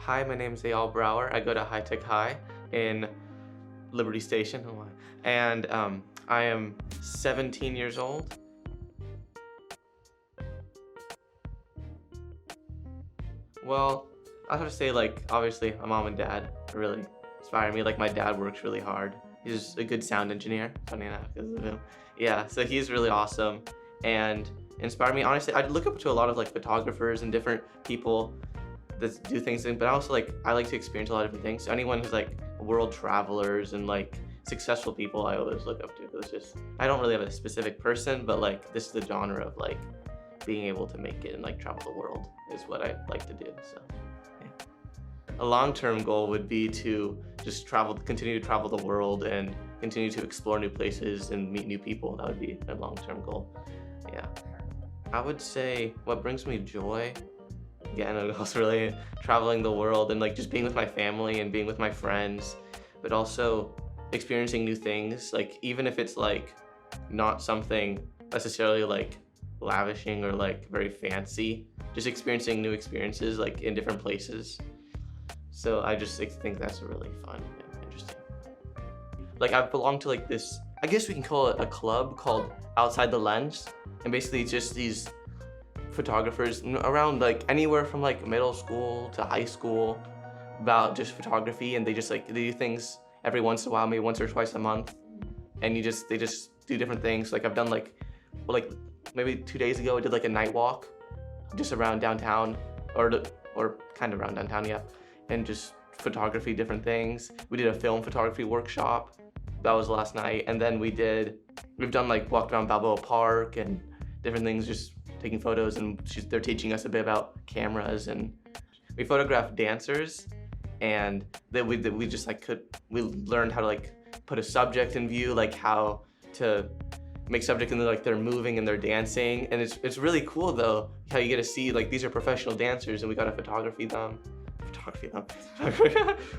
Hi, my name is Eyal Brower. I go to High Tech High in Liberty Station, oh my. And I am 17 years old. Well, I have to say, like, obviously, my mom and dad really inspire me. Like, my dad works really hard. He's a good sound engineer, funny enough, because of him. Yeah, so he's really awesome and inspired me. Honestly, I look up to a lot of like photographers and different people that do things, but I like to experience a lot of different things. So anyone who's like world travelers and like successful people, I always look up to. It's just I don't really have a specific person, but like this is the genre of like being able to make it and like travel the world is what I like to do. So yeah. A long-term goal would be to just continue to travel the world and continue to explore new places and meet new people. That would be a long-term goal. Yeah. I would say what brings me joy, again, it was really traveling the world and like just being with my family and being with my friends, but also experiencing new things. Like even if it's like not something necessarily like lavishing or like very fancy, just experiencing new experiences like in different places. So I just like, think that's really fun and interesting. Like I belong to like this, I guess we can call it a club called Outside the Lens. And basically it's just these photographers around like anywhere from like middle school to high school about just photography, and they do things every once in a while, maybe once or twice a month. And they just do different things. Like I've done like maybe 2 days ago I did like a night walk just around downtown or kind of around downtown, yeah. And just photography, different things. We did a film photography workshop. That was last night. And then we've done like walked around Balboa Park and different things, just taking photos, and they're teaching us a bit about cameras, and we photographed dancers, and then we learned how to like put a subject in view, like how to make subject and like they're moving and they're dancing, and it's really cool though how you get to see like these are professional dancers and we got to photography them,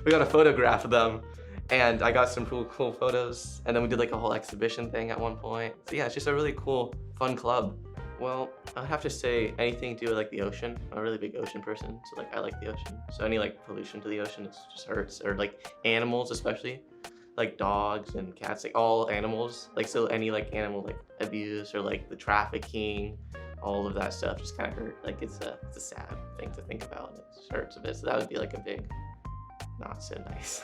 we got to photograph them, and I got some cool photos, and then we did like a whole exhibition thing at one point. So yeah, it's just a really cool, fun club. Well, I'd have to say anything to do with like the ocean. I'm a really big ocean person, so like I like the ocean. So any like pollution to the ocean, it just hurts. Or like animals, especially like dogs and cats, like all animals. Like so any like animal like abuse or like the trafficking, all of that stuff just kind of hurt. Like it's a sad thing to think about, and it just hurts a bit. So that would be like a big, not so nice.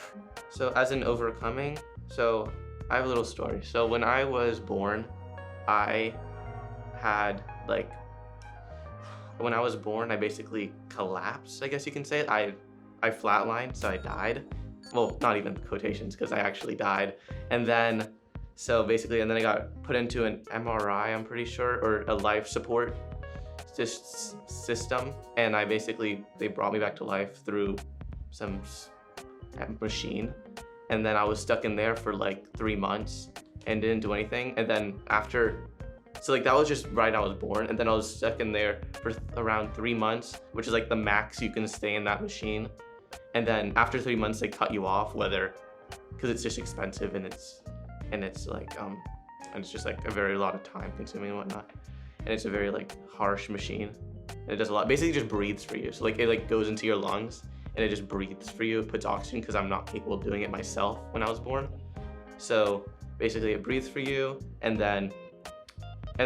So as in overcoming, so I have a little story. So when I was born, I basically collapsed, I guess you can say it. I flatlined, so I died. Well, not even quotations, because I actually died. And then, and then I got put into an MRI, I'm pretty sure, or a life support system. And they brought me back to life through some machine. And then I was stuck in there for like 3 months and didn't do anything. And then that was just right when I was born, and then I was stuck in there for around 3 months, which is like the max you can stay in that machine. And then after 3 months, they cut you off, because it's just expensive and it's like and it's just like a very lot of time consuming and whatnot. And it's a very like harsh machine. And it does a lot. Basically, it just breathes for you. So like it like goes into your lungs and it just breathes for you. It puts oxygen, because I'm not capable of doing it myself when I was born. So basically, it breathes for you, and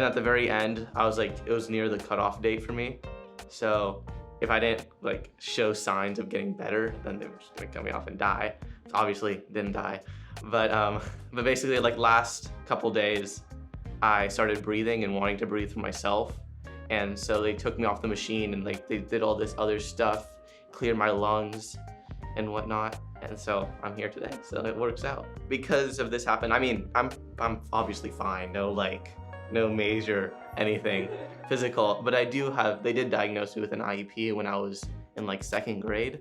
at the very end, it was near the cutoff date for me. So if I didn't like show signs of getting better, then they were just gonna cut me off and die. So obviously didn't die. But basically like last couple days, I started breathing and wanting to breathe for myself. And so they took me off the machine and like they did all this other stuff, cleared my lungs and whatnot. And so I'm here today, so it works out. Because of this happened, I mean, I'm obviously fine, no major anything physical, but they did diagnose me with an IEP when I was in like 2nd grade.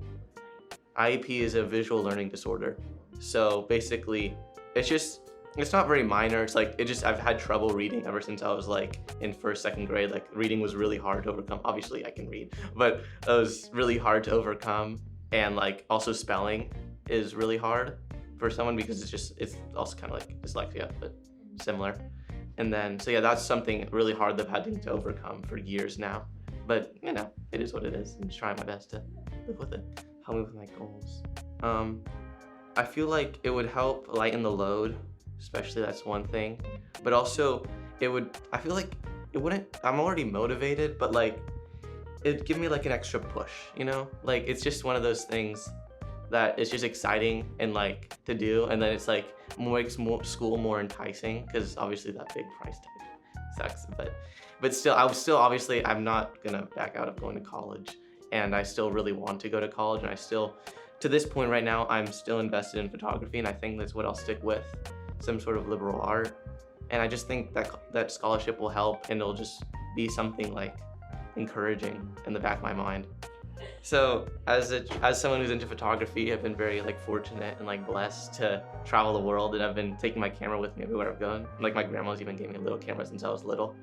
IEP is a visual learning disorder. So basically, it's not very minor. I've had trouble reading ever since I was like in 1st, 2nd grade. Like reading was really hard to overcome. Obviously I can read, but it was really hard to overcome. And like also spelling is really hard for someone, because it's also kind of like dyslexia, but similar. And then, so yeah, that's something really hard that I've had to overcome for years now. But, it is what it is. I'm just trying my best to live with it. help me with my goals. Um, I feel like it would help lighten the load, especially that's one thing. But also, I feel like it wouldn't, I'm already motivated, but like, it'd give me like an extra push, you know? Like, it's just one of those things that it's just exciting and like to do. And then it's like, makes school more enticing, because obviously that big price tag sucks. But still, obviously, I'm not gonna back out of going to college. And I still really want to go to college, and I still, to this point right now, I'm still invested in photography, and I think that's what I'll stick with, some sort of liberal art. And I just think that scholarship will help, and it'll just be something like encouraging in the back of my mind. So as someone who's into photography, I've been very like fortunate and like blessed to travel the world, and I've been taking my camera with me everywhere I've gone. Like my grandma's even gave me a little camera since I was little.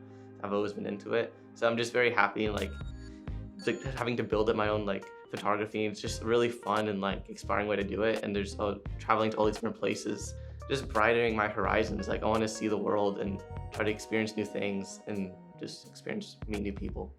I've always been into it. So I'm just very happy, like having to build up my own like photography. It's just really fun and like inspiring way to do it. And there's traveling to all these different places, just broadening my horizons. Like I want to see the world and try to experience new things and just meet new people.